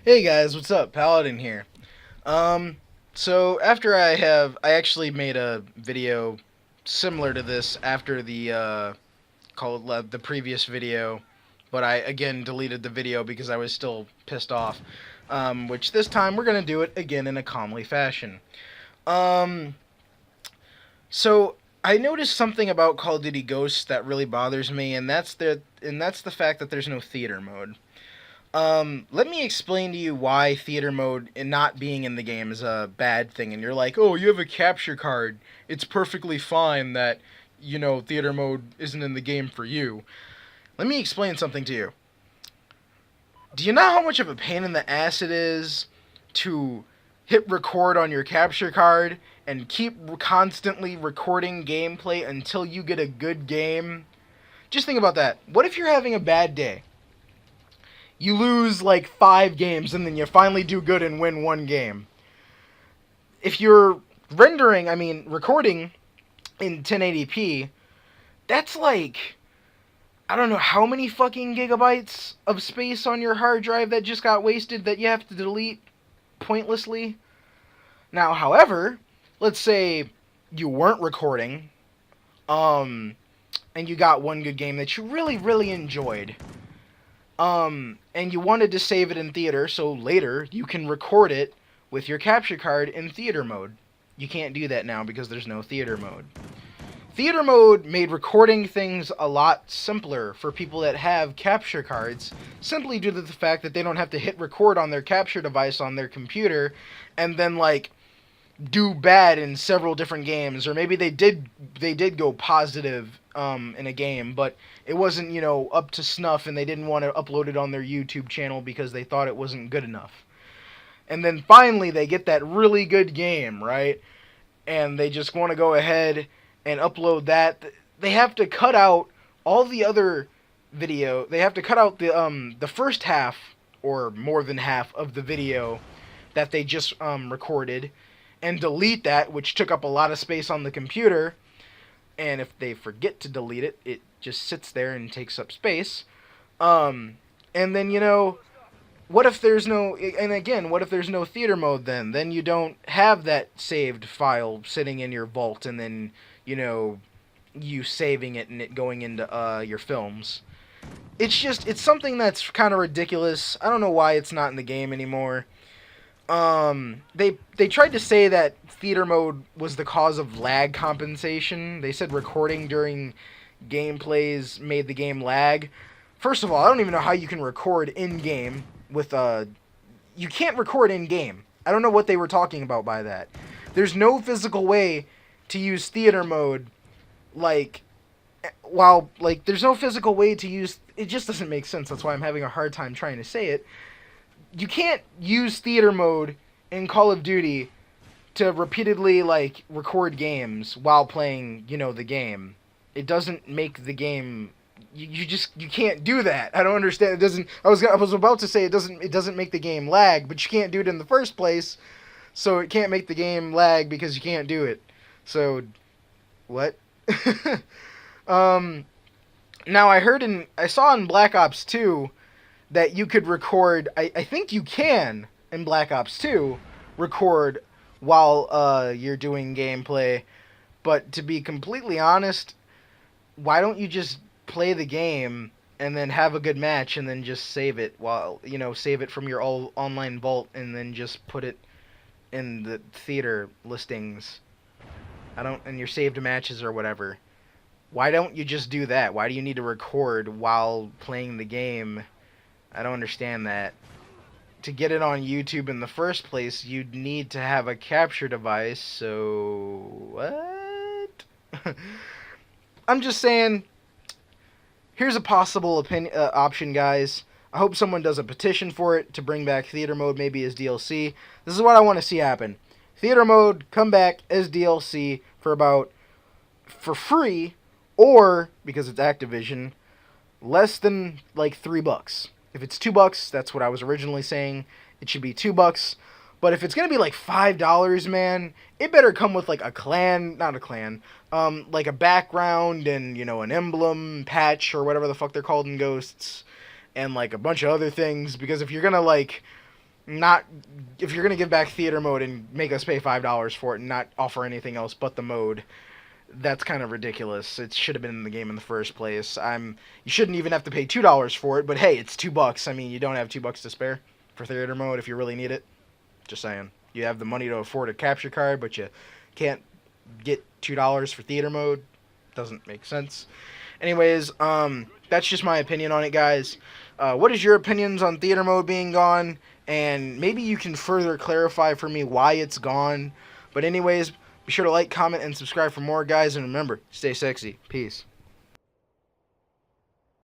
Hey guys, what's up? Paladin here. Um, so after I actually made a video similar to this after the previous video, but I again deleted the video because I was still pissed off. Which this time we're gonna do it again in a calmly fashion. Um, so I noticed something about Call of Duty Ghosts that really bothers me, and that's the fact that there's no theater mode. Let me explain to you why theater mode and not being in the game is a bad thing. And you're like, oh, you have a capture card. It's perfectly fine that, theater mode isn't in the game for you. Let me explain something to you. Do you know how much of a pain in the ass it is to hit record on your capture card and keep constantly recording gameplay until you get a good game? Just think about that. What if you're having a bad day? You lose like 5 games and then you finally do good and win one game. If you're recording in 1080p, that's like, I don't know how many fucking gigabytes of space on your hard drive that just got wasted that you have to delete pointlessly. Now, however, let's say you weren't recording, and you got one good game that you really, really enjoyed. And you wanted to save it in theater, so later you can record it with your capture card in theater mode. You can't do that now because there's no theater mode. Theater mode made recording things a lot simpler for people that have capture cards, simply due to the fact that they don't have to hit record on their capture device on their computer and then do bad in several different games, or maybe they did go positive in a game, but it wasn't up to snuff, and they didn't want to upload it on their YouTube channel because they thought it wasn't good enough. And then finally they get that really good game, right? And they just want to go ahead and upload that. They have to cut out all the other video. They have to cut out the first half or more than half of the video that they just recorded and delete that, which took up a lot of space on the computer. And if they forget to delete it, it just sits there and takes up space. And then, what if there's no, and again, what if there's no theater mode then? Then you don't have that saved file sitting in your vault and then, you saving it and it going into your films. It's something that's kind of ridiculous. I don't know why it's not in the game anymore. They tried to say that theater mode was the cause of lag compensation. They said recording during gameplays made the game lag. First of all, I don't even know how you can record in game with you can't record in game. I don't know what they were talking about by that. There's no physical way to use theater mode like there's no physical way to use it. Just doesn't make sense. That's why I'm having a hard time trying to say it. You can't use theater mode in Call of Duty to repeatedly record games while playing, the game. It doesn't make the game. You can't do that. I don't understand. It doesn't. I was about to say it doesn't make the game lag, but you can't do it in the first place. So it can't make the game lag because you can't do it. So what? um Now I saw in Black Ops 2 that you could record. I think you can in Black Ops 2 record while you're doing gameplay. But to be completely honest, why don't you just play the game and then have a good match and then just save it save it from your online vault and then just put it in the theater listings. I don't in your saved matches or whatever. Why don't you just do that? Why do you need to record while playing the game? I don't understand that. To get it on YouTube in the first place, you'd need to have a capture device, so what? I'm just saying, here's a possible option, guys. I hope someone does a petition for it to bring back theater mode maybe as DLC. This is what I want to see happen. Theater mode come back as DLC for free, or because it's Activision, less than $3. If it's $2, that's what I was originally saying. It should be $2. But if it's gonna be $5, man, it better come with a clan, not a clan, a background and an emblem patch or whatever the fuck they're called in Ghosts, and a bunch of other things. Because if you're gonna not if you're gonna give back theater mode and make us pay $5 for it and not offer anything else but the mode, that's kind of ridiculous. It should have been in the game in the first place. You shouldn't even have to pay $2 for it, but hey, it's $2. I mean, you don't have $2 to spare for theater mode if you really need it. Just saying. You have the money to afford a capture card, but you can't get $2 for theater mode. Doesn't make sense. Anyways, that's just my opinion on it, guys. What is your opinions on theater mode being gone? And maybe you can further clarify for me why it's gone. But anyways, be sure to like, comment, and subscribe for more, guys. And remember, stay sexy. Peace.